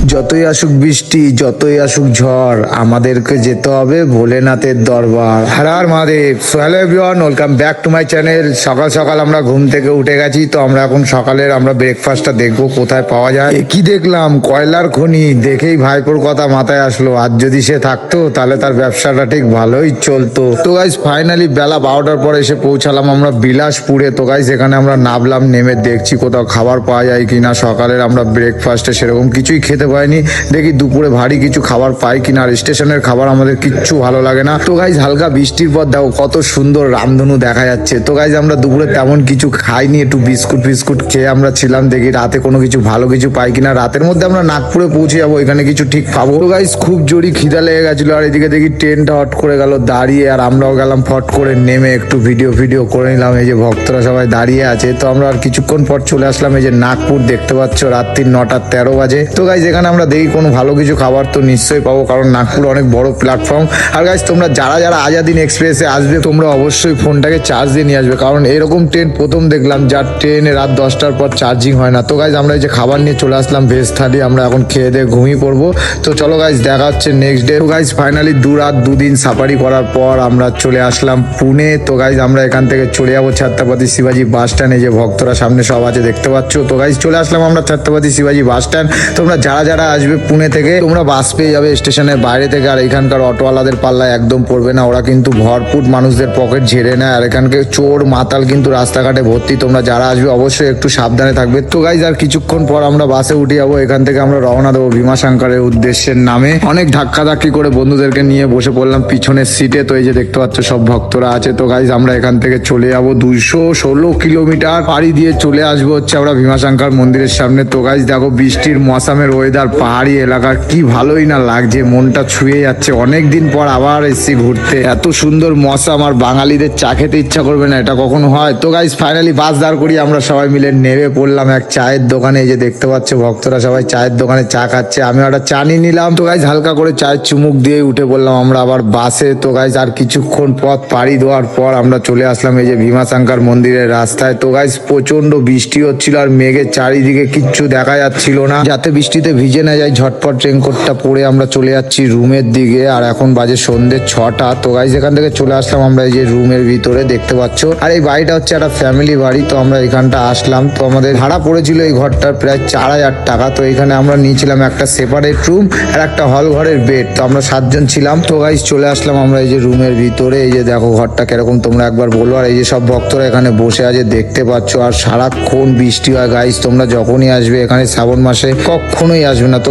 যতই আসুক বৃষ্টি, যতই আসুক ঝড়, আমাদেরকে যেতে হবে ভোলেনাথের দরবার। Har Har Mahadev. So hello everyone, welcome back to my channel. সকাল সকাল আমরা ঘুম থেকে উঠে গেছি, তো আমরা এখন সকালের ব্রেকফাস্টটা দেখবো কোথায় পাওয়া যায়। কি দেখলাম, কয়লার খনি দেখেই ভাইপোর কথা মাথায় আসলো। আজ যদি সে থাকতো তাহলে তার ব্যবসাটা ঠিক ভালোই চলতো। তো গাইজ ফাইনালি বেলা 12টার পর এসে পৌঁছালাম আমরা বিলাসপুরে। তো গাইজ এখানে আমরা নামলাম, নেমে দেখছি কোথাও খাবার পাওয়া যায় কিনা। সকালের আমরা ব্রেকফাস্টে সেরকম কিছুই খেতে পাইনি, দেখি দুপুরে ভারী কিছু খাবার পাই কিনা। আর স্টেশনের খাবার আমাদের কিচ্ছু ভালো লাগে না। তো গাইজ হালকা বৃষ্টির পর দেখো কত সুন্দর রামধনু দেখা যাচ্ছে। তো গাইজ আমরা দুপুরে তেমন কিছু খাইনি, একটু বিস্কুট খেয়ে আমরা ছিলাম, দেখি রাতে কোনো কিছু ভালো কিছু পাই কিনা। রাতের মধ্যে আমরা নাগপুরে পৌঁছে যাবো, এখানে কিছু ঠিক পাবো। তো গাইজ খুব জোরই খিদা লেগে গেছিল, আর এদিকে দেখি ট্রেনটা হট করে গেল দাঁড়িয়ে, আর আমরাও গেলাম ফট করে নেমে একটু ভিডিও করে নিলাম। এই যে ভক্তরা সবাই দাঁড়িয়ে আছে, তো আমরা আর কিছুক্ষণ পর চলে আসলাম এই যে নাগপুর। দেখতে পাচ্ছ রাত্রি 9:13 বাজে। তো গাইজ এখানে আমরা দেখি কোনো ভালো কিছু খাবার তো নিশ্চয়ই পাবো, কারণ নাগপুর অনেক বড় প্ল্যাটফর্ম। আর গাইজ তোমরা যারা আজাদিন এক্সপ্রেসে আসবে, তোমরা অবশ্যই ফোনটাকে চার্জ দিয়ে নিয়ে আসবে, কারণ এরকম ট্রেন প্রথম দেখলাম যার ট্রেনে রাত 10টার পর চার্জিং হয় না। তো গাইজ আমরা এই যে খাবার নিয়ে চলে আসলাম ভেজ থালি, আমরা এখন খেয়ে দিয়ে ঘুমিয়ে পড়বো। তো চলো গাইজ দেখা হচ্ছে নেক্সট ডে। তো গাইজ ফাইনালি 2 রাত 2 দিন সাফারি করার পর আমরা চলে আসলাম পুনে। তো গাইজ আমরা এখান থেকে চলে যাবো ছত্রপতি শিবাজি বাস স্ট্যান্ডে, যে ভক্তরা সামনে সব আছে দেখতে পাচ্ছ। তো গাইজ চলে আসলাম আমরা ছত্রপতি শিবাজি বাস স্ট্যান্ড। তোমরা যারা আসবে পুনে থেকে, তোমরা বাস পেয়ে যাবে স্টেশনের বাইরে থেকে। আর এখানকার অটোওয়ালাদের পাল্লায় একদম পড়বে না, ওরা কিন্তু ভরপুর মানুষদের পকেট ঝেড়ে নেয়। আর এখানকার চোর মাতাল কিন্তু রাস্তাঘাটে ভর্তি। তোমরা যারা আসবে অবশ্যই একটু সাবধানে থাকবে। তো গাইজ আর কিছুক্ষণ পর আমরা বাসে উঠে যাবো, এখান থেকে আমরা রওনা দেবো ভীমাশঙ্করের উদ্দেশ্যের নামে। অনেক ধাক্কি করে বন্ধুদেরকে নিয়ে বসে পড়লাম পিছনের সিটে। তো এই যে দেখতে পাচ্ছ সব ভক্তরা আছে। তো গাইজ আমরা এখান থেকে চলে যাবো 216 কিলোমিটার পাড়ি দিয়ে চলে আসবো হচ্ছে আমরা ভীমাশঙ্কর মন্দিরের সামনে। তো গাইজ দেখো বৃষ্টির মৌসুমের ওয়েদার, পাহাড়ি এলাকার কি ভালোই না লাগছে, মনটা ছুঁয়ে যাচ্ছে। অনেকদিন পর আবার এসেছি ঘুরতে, এত সুন্দর মৌসুম, আর বাঙালিদের চা খেতে ইচ্ছা করবে না, এটা কখনো হয়? তো গাইজ ফাইনালি বাস দাঁড় করিয়ে আমরা সবাই মিলে নেমে পড়লাম এক চায়ের দোকানে। এই যে দেখতে পাচ্ছ ভক্তরা সবাই চায়ের দোকানে চা খাচ্ছে, আমি একটা চা নিয়ে নিলাম। তো গাইজ হালকা করে চায়ের চুমুক দিয়ে উঠে পড়লাম আমরা আবার বাসে। তো গাইজ আর কিছুক্ষণ পথ পাড়ি দেওয়ার পর আমরা চলে আসলাম এই যে ভীমাশঙ্কর মন্দিরের রাস্তায়। তো গাইজ প্রচন্ড বৃষ্টি হচ্ছিল, আর মেঘের চারিদিকে কিচ্ছু দেখা যাচ্ছিল না, যাতে বৃষ্টিতে ভিজে না যায়। ঝটপট রেনকোটটা পরে আমরা চলে যাচ্ছি রুমের দিকে, আর এখন বাজে সন্ধ্যে 6টা। তো গাইজ এখান থেকে চলে আসলাম আমরা এই যে রুমের ভিতরে দেখতে পাচ্ছ। আর এই বাড়িটা হচ্ছে একটা ফ্যামিলি বাড়ি। তো আমরা এখানটা আসলাম, তো আমাদের ভাড়া পড়েছিল এই ঘরটার প্রায় 4000 টাকা। তো এখানে আমরা নিয়েছিলাম একটা সেপারেট রুম আর একটা হল ঘরের বেড। তো আমরা 7 জন ছিলাম। তো গাইজ চলে আসলাম আমরা এই যে রুমের ভিতরে। এই যে দেখো ঘরটা কিরকম তোমরা একবার বলো। আর এই যে সব ভক্তরা এখানে বসে আছে দেখতে পাচ্ছ, আর সারাক্ষণ বৃষ্টি হয়। গাইজ তোমরা যখনই আসবে এখানে শ্রাবণ মাসে কখনোই আসবে না। তো